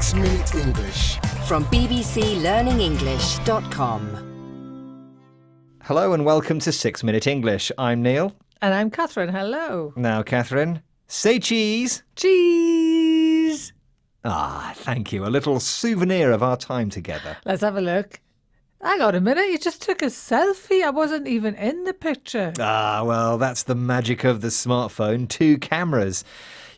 6 Minute English. From bbclearningenglish.com. Hello and welcome to 6 Minute English. I'm Neil. And I'm Catherine. Hello. Now, Catherine, say cheese. Cheese. Thank you. A little souvenir of our time together. Let's have a look. Hang on a minute. You just took a selfie. I wasn't even in the picture. Well, that's the magic of the smartphone. 2 cameras.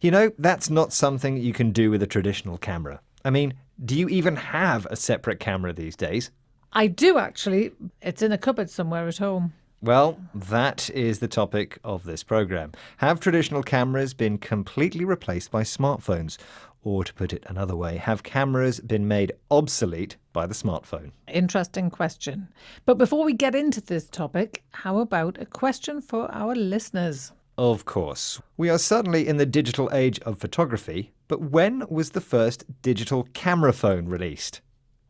You know, that's not something you can do with a traditional camera. I mean, do you even have a separate camera these days? I do, actually. It's in a cupboard somewhere at home. Well, that is the topic of this programme. Have traditional cameras been completely replaced by smartphones? Or to put it another way, have cameras been made obsolete by the smartphone? Interesting question. But before we get into this topic, how about a question for our listeners? Of course. We are suddenly in the digital age of photography, but when was the first digital camera phone released?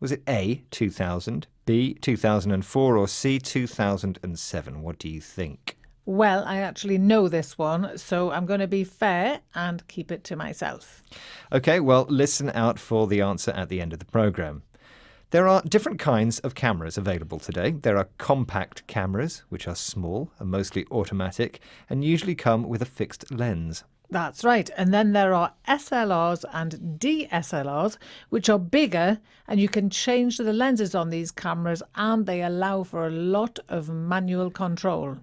Was it A, 2000, B, 2004, or C, 2007? What do you think? Well, I actually know this one, so I'm going to be fair and keep it to myself. OK, well, listen out for the answer at the end of the programme. There are different kinds of cameras available today. There are compact cameras, which are small and mostly automatic, and usually come with a fixed lens. That's right. And then there are SLRs and DSLRs, which are bigger, and you can change the lenses on these cameras, and they allow for a lot of manual control.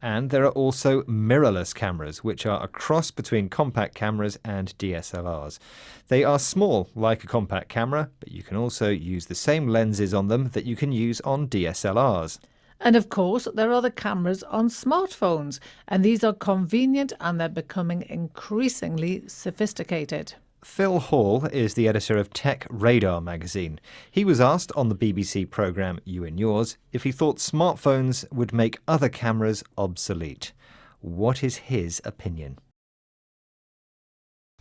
And there are also mirrorless cameras, which are a cross between compact cameras and DSLRs. They are small, like a compact camera, but you can also use the same lenses on them that you can use on DSLRs. And of course, there are the cameras on smartphones, and these are convenient and they're becoming increasingly sophisticated. Phil Hall is the editor of Tech Radar magazine. He was asked on the BBC programme You and Yours if he thought smartphones would make other cameras obsolete. What is his opinion?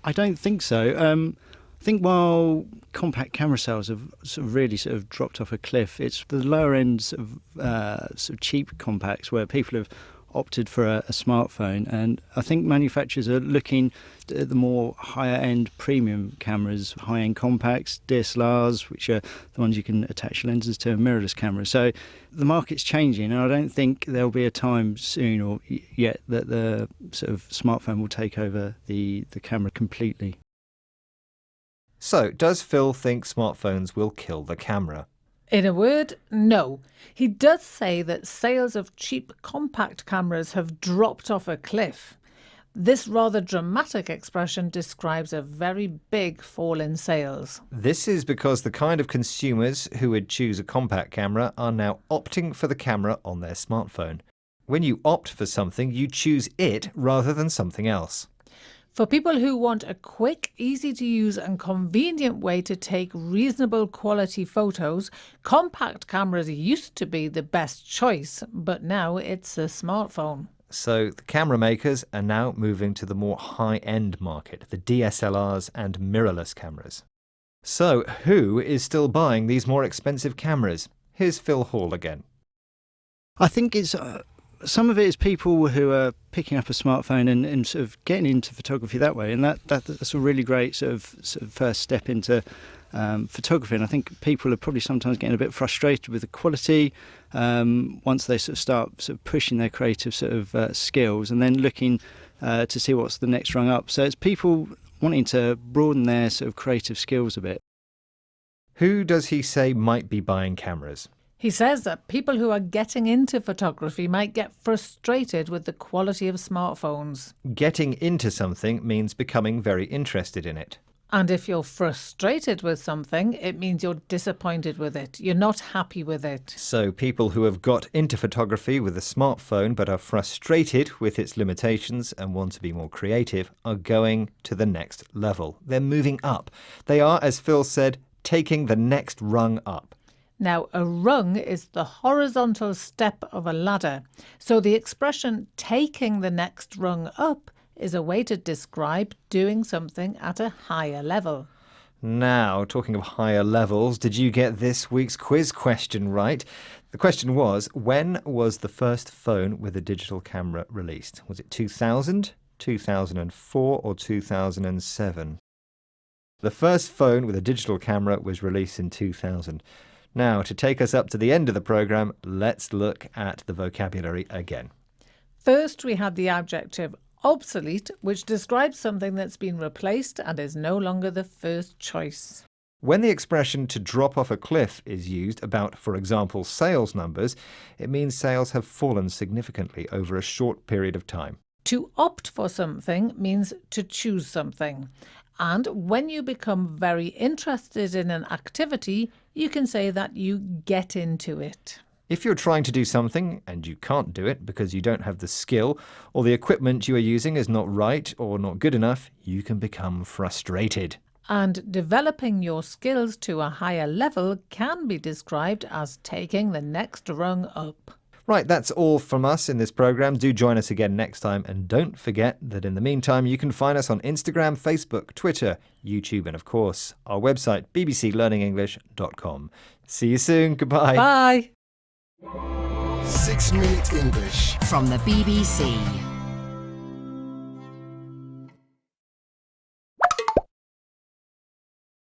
I don't think so. I think while compact camera sales have really dropped off a cliff, it's the lower ends of cheap compacts where people have opted for a smartphone, and I think manufacturers are looking at the more higher end premium cameras, high end compacts, DSLRs, which are the ones you can attach lenses to, and mirrorless cameras. So the market's changing, and I don't think there'll be a time soon or yet that the smartphone will take over the camera completely. So, does Phil think smartphones will kill the camera? In a word, no. He does say that sales of cheap compact cameras have dropped off a cliff. This rather dramatic expression describes a very big fall in sales. This is because the kind of consumers who would choose a compact camera are now opting for the camera on their smartphone. When you opt for something, you choose it rather than something else. For people who want a quick, easy-to-use and convenient way to take reasonable quality photos, compact cameras used to be the best choice, but now it's a smartphone. So the camera makers are now moving to the more high-end market, the DSLRs and mirrorless cameras. So who is still buying these more expensive cameras? Here's Phil Hall again. I think it's some of it is people who are picking up a smartphone and getting into photography that way, and that's a really great first step into photography. And I think people are probably sometimes getting a bit frustrated with the quality once they start pushing their creative skills, and then looking to see what's the next rung up. So it's people wanting to broaden their creative skills a bit. Who does he say might be buying cameras? He says that people who are getting into photography might get frustrated with the quality of smartphones. Getting into something means becoming very interested in it. And if you're frustrated with something, it means you're disappointed with it. You're not happy with it. So people who have got into photography with a smartphone but are frustrated with its limitations and want to be more creative are going to the next level. They're moving up. They are, as Phil said, taking the next rung up. Now, a rung is the horizontal step of a ladder. So the expression taking the next rung up is a way to describe doing something at a higher level. Now, talking of higher levels, did you get this week's quiz question right? The question was, when was the first phone with a digital camera released? Was it 2000, 2004 or 2007? The first phone with a digital camera was released in 2000. Now, to take us up to the end of the programme, let's look at the vocabulary again. First, we had the adjective obsolete, which describes something that's been replaced and is no longer the first choice. When the expression to drop off a cliff is used about, for example, sales numbers, it means sales have fallen significantly over a short period of time. To opt for something means to choose something. And when you become very interested in an activity, you can say that you get into it. If you're trying to do something and you can't do it because you don't have the skill or the equipment you are using is not right or not good enough, you can become frustrated. And developing your skills to a higher level can be described as taking the next rung up. Right, that's all from us in this programme. Do join us again next time, and don't forget that in the meantime you can find us on Instagram, Facebook, Twitter, YouTube, and of course our website bbclearningenglish.com. See you soon. Goodbye. Bye. 6 Minute English from the BBC.